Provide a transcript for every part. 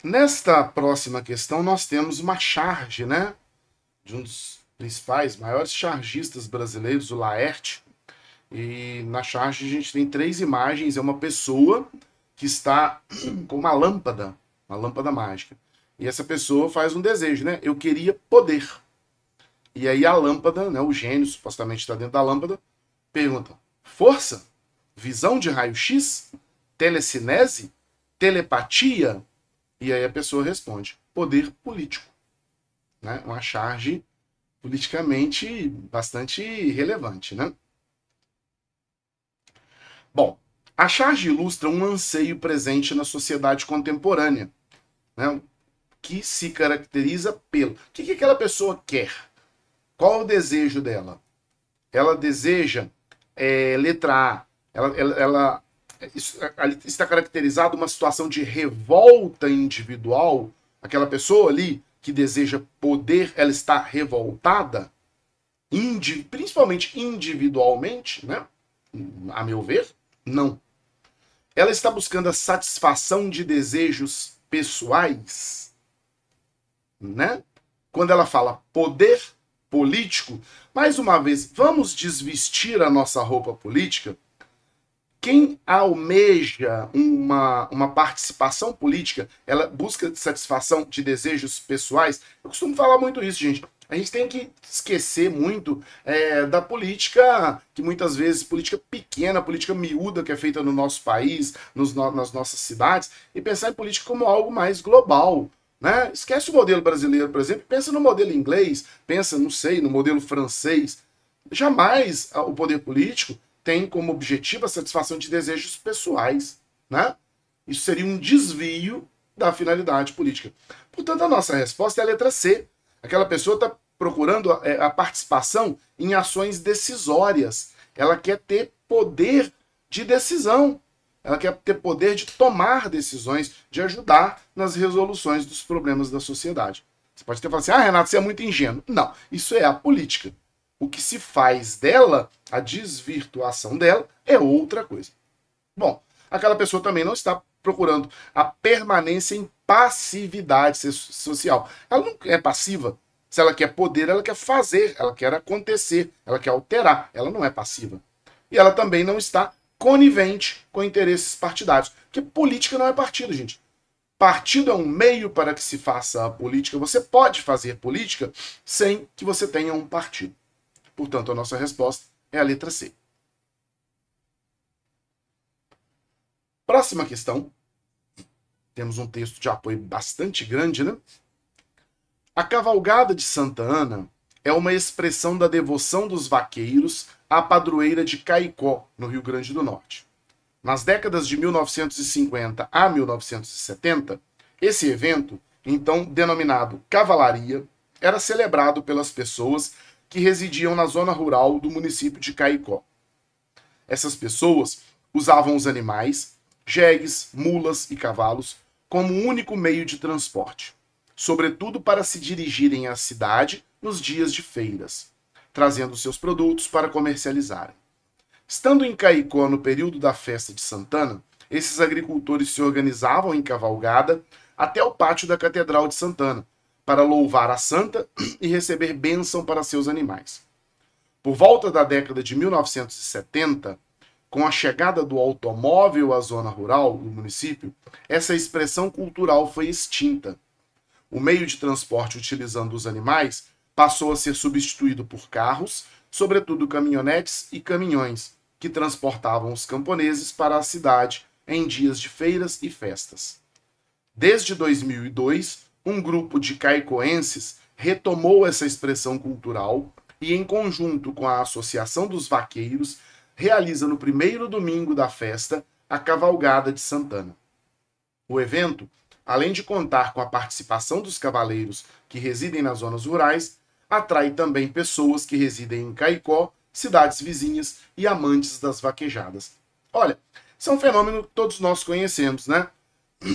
Nesta próxima questão, nós temos uma charge, né? De um dos principais, maiores chargistas brasileiros, o Laerte. E na charge a gente tem três imagens. É uma pessoa que está com uma lâmpada mágica. E essa pessoa faz um desejo, né? Eu queria poder. E aí a lâmpada, né? O gênio supostamente está dentro da lâmpada, pergunta: força? Visão de raio-x? Telecinese? Telepatia? E aí a pessoa responde: poder político. Né? Uma charge politicamente bastante relevante. Né? Bom, a charge ilustra um anseio presente na sociedade contemporânea, né? Que se caracteriza pelo. O que aquela pessoa quer? Qual é o desejo dela? Ela deseja, letra A, ela está caracterizada uma situação de revolta individual. Aquela pessoa ali que deseja poder, ela está revoltada, principalmente individualmente, né? A meu ver, não. Ela está buscando a satisfação de desejos pessoais, né? Quando ela fala poder político, mais uma vez, vamos desvestir a nossa roupa política. Quem almeja uma participação política, ela busca satisfação de desejos pessoais. Eu costumo falar muito isso, gente. A gente tem que esquecer muito da política, que muitas vezes, política pequena, política miúda que é feita no nosso país, nas nossas cidades, e pensar em política como algo mais global. Né? Esquece o modelo brasileiro, por exemplo, pensa no modelo inglês, pensa, não sei, no modelo francês. Jamais o poder político tem como objetivo a satisfação de desejos pessoais. Né? Isso seria um desvio da finalidade política. Portanto, a nossa resposta é a letra C. Aquela pessoa está procurando a participação em ações decisórias. Ela quer ter poder de decisão. Ela quer ter poder de tomar decisões, de ajudar nas resoluções dos problemas da sociedade. Você pode até falar assim: ah, Renato, você é muito ingênuo. Não, isso é a política. O que se faz dela, a desvirtuação dela, é outra coisa. Bom, aquela pessoa também não está procurando a permanência em passividade social. Ela não é passiva. Se ela quer poder, ela quer fazer, ela quer acontecer, ela quer alterar. Ela não é passiva. E ela também não está conivente com interesses partidários. Porque política não é partido, gente. Partido é um meio para que se faça a política. Você pode fazer política sem que você tenha um partido. Portanto, a nossa resposta é a letra C. Próxima questão. Temos um texto de apoio bastante grande, né? A cavalgada de Santa Ana é uma expressão da devoção dos vaqueiros à padroeira de Caicó, no Rio Grande do Norte. Nas décadas de 1950 a 1970, esse evento, então denominado cavalaria, era celebrado pelas pessoas que residiam na zona rural do município de Caicó. Essas pessoas usavam os animais, jegues, mulas e cavalos, como único meio de transporte, sobretudo para se dirigirem à cidade nos dias de feiras, trazendo seus produtos para comercializarem. Estando em Caicó no período da festa de Santana, esses agricultores se organizavam em cavalgada até o pátio da Catedral de Santana, para louvar a santa e receber bênção para seus animais. Por volta da década de 1970, com a chegada do automóvel à zona rural do município, essa expressão cultural foi extinta. O meio de transporte utilizando os animais passou a ser substituído por carros, sobretudo caminhonetes e caminhões, que transportavam os camponeses para a cidade em dias de feiras e festas. Desde 2002, um grupo de caicoenses retomou essa expressão cultural e, em conjunto com a Associação dos Vaqueiros, realiza no primeiro domingo da festa a Cavalgada de Santana. O evento, além de contar com a participação dos cavaleiros que residem nas zonas rurais, atrai também pessoas que residem em Caicó, cidades vizinhas e amantes das vaquejadas. Olha, isso é um fenômeno que todos nós conhecemos, né?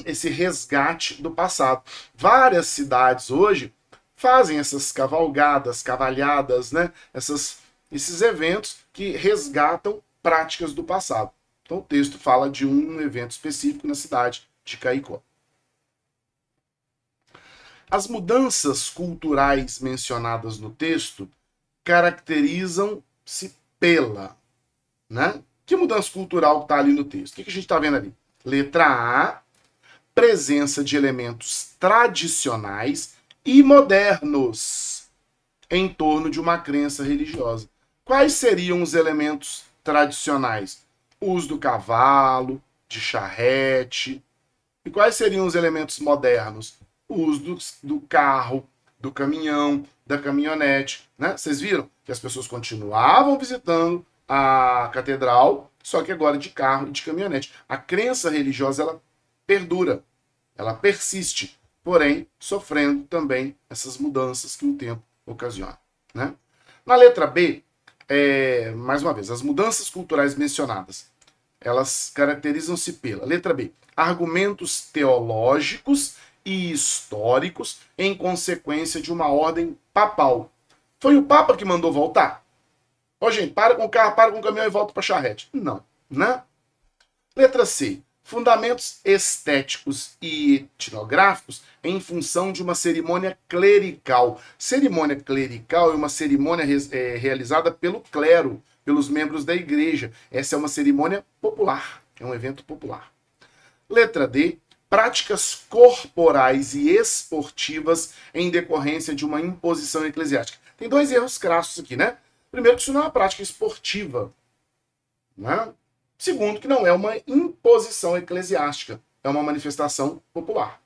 Esse resgate do passado. Várias cidades hoje fazem essas cavalgadas, cavalhadas, né? Esses eventos que resgatam práticas do passado. Então o texto fala de um evento específico na cidade de Caicó. As mudanças culturais mencionadas no texto caracterizam-se pela, né? Que mudança cultural está ali no texto? O que a gente está vendo ali? Letra A, presença de elementos tradicionais e modernos em torno de uma crença religiosa. Quais seriam os elementos tradicionais? O uso do cavalo, de charrete. E quais seriam os elementos modernos? O uso do carro, do caminhão, da caminhonete. Né? Vocês viram que as pessoas continuavam visitando a catedral, só que agora de carro e de caminhonete. A crença religiosa, ela perdura, ela persiste, porém sofrendo também essas mudanças que o tempo ocasiona. Né? Na letra B, mais uma vez, as mudanças culturais mencionadas, elas caracterizam-se pela, letra B, argumentos teológicos e históricos em consequência de uma ordem papal. Foi o Papa que mandou voltar? Ô, gente, para com o carro, para com o caminhão e volta para a charrete. Não, né? Letra C. Fundamentos estéticos e etnográficos em função de uma cerimônia clerical. Cerimônia clerical é uma cerimônia realizada pelo clero, pelos membros da igreja. Essa é uma cerimônia popular, é um evento popular. Letra D. Práticas corporais e esportivas em decorrência de uma imposição eclesiástica. Tem dois erros crassos aqui, né? Primeiro, que isso não é uma prática esportiva, né? Segundo, que não é uma imposição eclesiástica, é uma manifestação popular.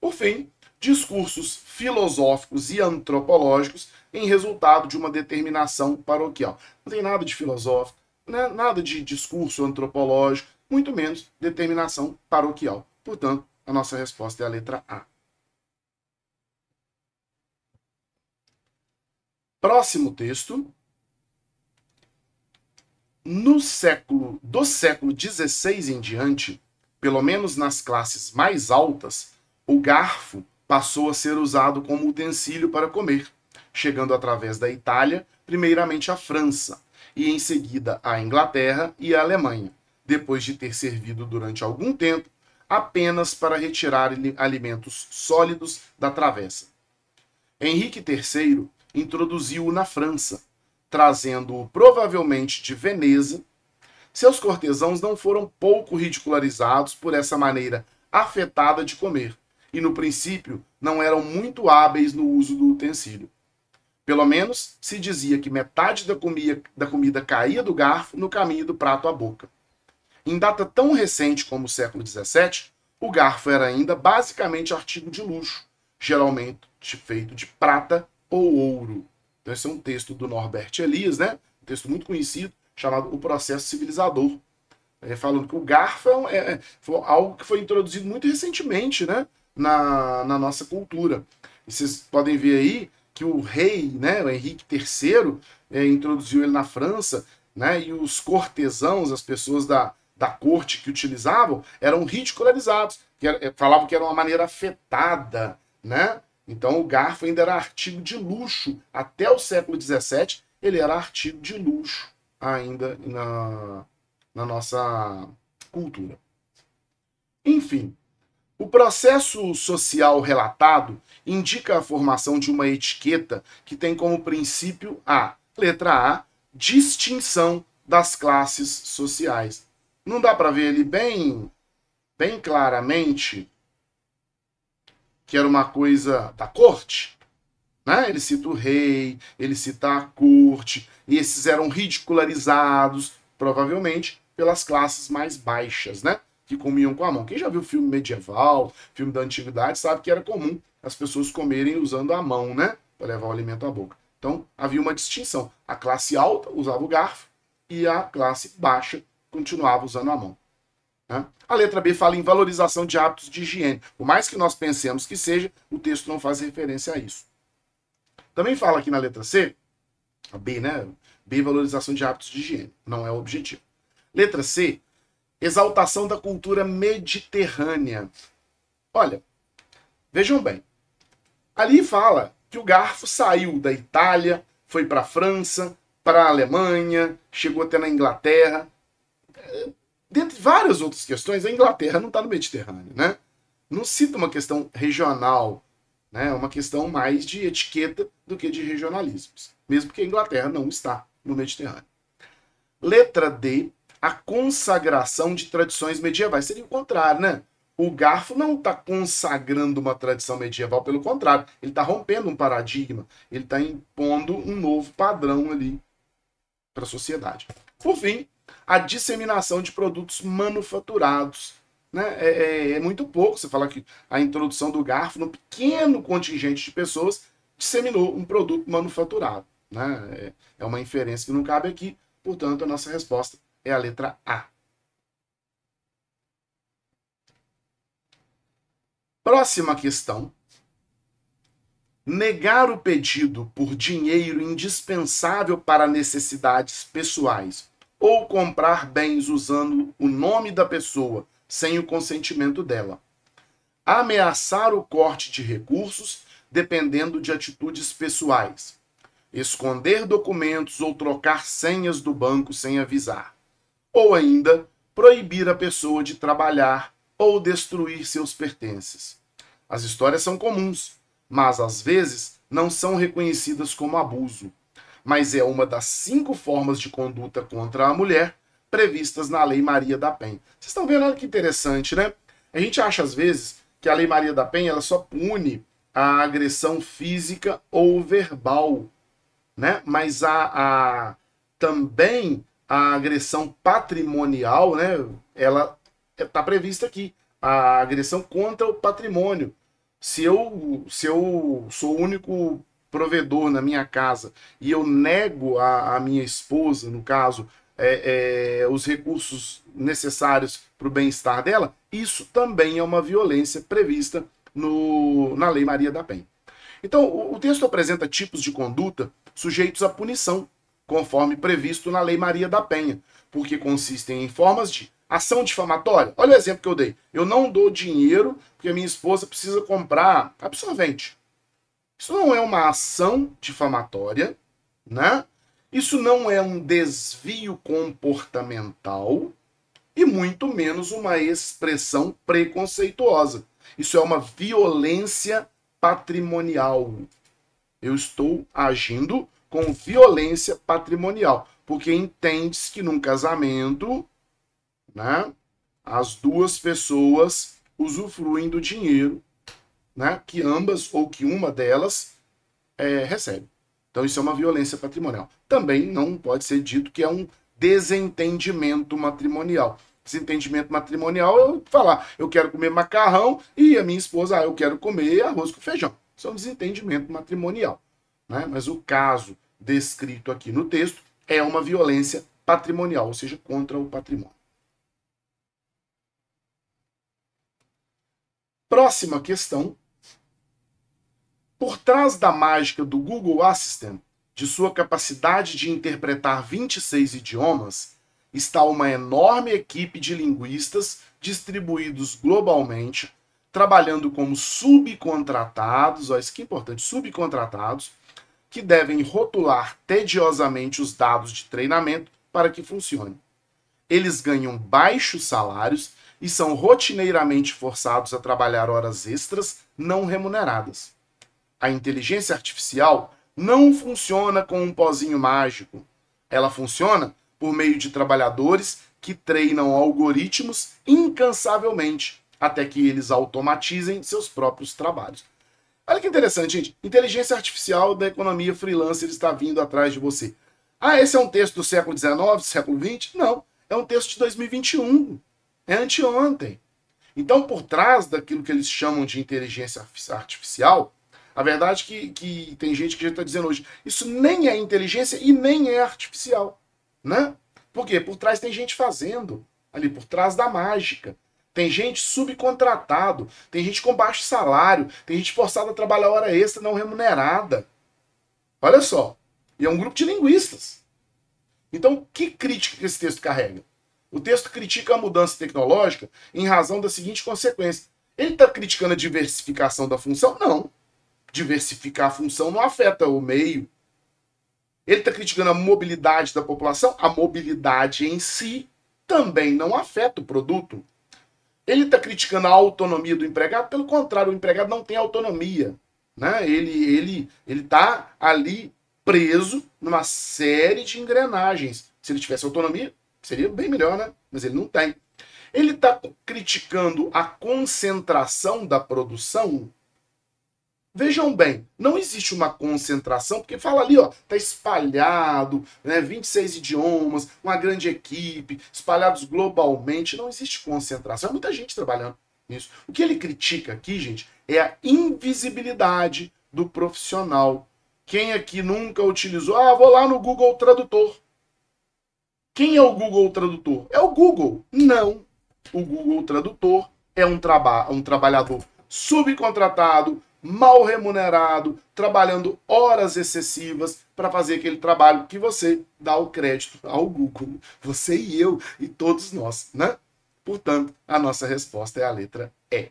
Por fim, discursos filosóficos e antropológicos em resultado de uma determinação paroquial. Não tem nada de filosófico, né? Nada de discurso antropológico, muito menos determinação paroquial. Portanto, a nossa resposta é a letra A. Próximo texto. Do século XVI em diante, pelo menos nas classes mais altas, o garfo passou a ser usado como utensílio para comer, chegando através da Itália, primeiramente à França, e em seguida à Inglaterra e à Alemanha, depois de ter servido durante algum tempo apenas para retirar alimentos sólidos da travessa. Henrique III introduziu-o na França, trazendo-o provavelmente de Veneza. Seus cortesãos não foram pouco ridicularizados por essa maneira afetada de comer, e no princípio não eram muito hábeis no uso do utensílio. Pelo menos se dizia que metade da comida caía do garfo no caminho do prato à boca. Em data tão recente como o século XVII, o garfo era ainda basicamente artigo de luxo, geralmente feito de prata ou ouro. Então esse é um texto do Norbert Elias, né? Um texto muito conhecido, chamado O Processo Civilizador. Falando que o garfo foi algo que foi introduzido muito recentemente, né? na nossa cultura. E vocês podem ver aí que o rei, né, o Henrique III, introduziu ele na França, né? E os cortesãos, as pessoas da corte que utilizavam, eram ridicularizados, falavam que era uma maneira afetada, né? Então o garfo ainda era artigo de luxo. Até o século XVII, ele era artigo de luxo ainda na nossa cultura. Enfim, o processo social relatado indica a formação de uma etiqueta que tem como princípio a letra A, distinção das classes sociais. Não dá para ver ali bem claramente que era uma coisa da corte? Né? Ele cita o rei, ele cita a corte, e esses eram ridicularizados, provavelmente, pelas classes mais baixas, né? Que comiam com a mão. Quem já viu filme medieval, filme da antiguidade, sabe que era comum as pessoas comerem usando a mão, né? Para levar o alimento à boca. Então, havia uma distinção. A classe alta usava o garfo e a classe baixa continuava usando a mão. Né? A letra B fala em valorização de hábitos de higiene. Por mais que nós pensemos que seja, o texto não faz referência a isso. Também fala aqui na letra C, a B, né? B, valorização de hábitos de higiene. Não é o objetivo. Letra C, exaltação da cultura mediterrânea. Olha, vejam bem. Ali fala que o garfo saiu da Itália, foi para a França, para a Alemanha, chegou até na Inglaterra. Dentre várias outras questões, a Inglaterra não está no Mediterrâneo, né? Não cita uma questão regional, né? É uma questão mais de etiqueta do que de regionalismos, mesmo que a Inglaterra não está no Mediterrâneo. Letra D, a consagração de tradições medievais. Seria o contrário, né? O garfo não está consagrando uma tradição medieval, pelo contrário, ele está rompendo um paradigma, ele está impondo um novo padrão ali para a sociedade. Por fim, a disseminação de produtos manufaturados. Né? É muito pouco você falar que a introdução do garfo, no pequeno contingente de pessoas, disseminou um produto manufaturado. Né? É uma inferência que não cabe aqui, portanto, a nossa resposta é a letra A. Próxima questão. Negar o pedido por dinheiro indispensável para necessidades pessoais ou comprar bens usando o nome da pessoa sem o consentimento dela. Ameaçar o corte de recursos dependendo de atitudes pessoais. Esconder documentos ou trocar senhas do banco sem avisar. Ou ainda, proibir a pessoa de trabalhar ou destruir seus pertences. As histórias são comuns, mas às vezes não são reconhecidas como abuso. Mas é uma das 5 formas de conduta contra a mulher previstas na Lei Maria da Penha. Vocês estão vendo, olha que interessante, né? A gente acha às vezes que a Lei Maria da Penha ela só pune a agressão física ou verbal, né? Mas também a agressão patrimonial, né? Ela está prevista aqui. A agressão contra o patrimônio. Se eu sou o único provedor na minha casa e eu nego a minha esposa, no caso, os recursos necessários para o bem-estar dela, isso também é uma violência prevista na Lei Maria da Penha. Então, o texto apresenta tipos de conduta sujeitos à punição, conforme previsto na Lei Maria da Penha, porque consistem em formas de ação difamatória. Olha o exemplo que eu dei. Eu não dou dinheiro porque a minha esposa precisa comprar absorvente. Isso não é uma ação difamatória, né? Isso não é um desvio comportamental e muito menos uma expressão preconceituosa. Isso é uma violência patrimonial. Eu estou agindo com violência patrimonial, porque entende-se que num casamento, né, as duas pessoas usufruem do dinheiro, né, que ambas ou que uma delas recebe. Então isso é uma violência patrimonial. Também não pode ser dito que é um desentendimento matrimonial. Desentendimento matrimonial é eu falar, eu quero comer macarrão e a minha esposa, eu quero comer arroz com feijão. Isso é um desentendimento matrimonial. Né? Mas o caso descrito aqui no texto é uma violência patrimonial, ou seja, contra o patrimônio. Próxima questão. Por trás da mágica do Google Assistant, de sua capacidade de interpretar 26 idiomas, está uma enorme equipe de linguistas distribuídos globalmente, trabalhando como subcontratados, olha isso que é importante, subcontratados, que devem rotular tediosamente os dados de treinamento para que funcione. Eles ganham baixos salários e são rotineiramente forçados a trabalhar horas extras não remuneradas. A inteligência artificial não funciona com um pozinho mágico. Ela funciona por meio de trabalhadores que treinam algoritmos incansavelmente até que eles automatizem seus próprios trabalhos. Olha que interessante, gente. Inteligência artificial da economia freelancer está vindo atrás de você. Ah, esse é um texto do século XIX, do século XX? Não, é um texto de 2021. É anteontem. Então, por trás daquilo que eles chamam de inteligência artificial, a verdade é que tem gente que já está dizendo hoje, isso nem é inteligência e nem é artificial. Né? Por quê? Por trás tem gente fazendo, ali por trás da mágica. Tem gente subcontratado, tem gente com baixo salário, tem gente forçada a trabalhar hora extra não remunerada. Olha só. E é um grupo de linguistas. Então, que crítica que esse texto carrega? O texto critica a mudança tecnológica em razão da seguinte consequência. Ele está criticando a diversificação da função? Não. Diversificar a função não afeta o meio. Ele está criticando a mobilidade da população? A mobilidade em si também não afeta o produto. Ele está criticando a autonomia do empregado? Pelo contrário, o empregado não tem autonomia. né? Ele tá ali preso numa série de engrenagens. Se ele tivesse autonomia, seria bem melhor, né? Mas ele não tem. Ele está criticando a concentração da produção. Vejam bem, não existe uma concentração, porque fala ali, ó, tá espalhado, né, 26 idiomas, uma grande equipe, espalhados globalmente, não existe concentração, é muita gente trabalhando nisso. O que ele critica aqui, gente, é a invisibilidade do profissional. Quem aqui nunca utilizou, vou lá no Google Tradutor. Quem é o Google Tradutor? É o Google. Não. O Google Tradutor é um trabalhador subcontratado, mal remunerado, trabalhando horas excessivas para fazer aquele trabalho que você dá o crédito ao Google. Você e eu e todos nós, né? Portanto, a nossa resposta é a letra E.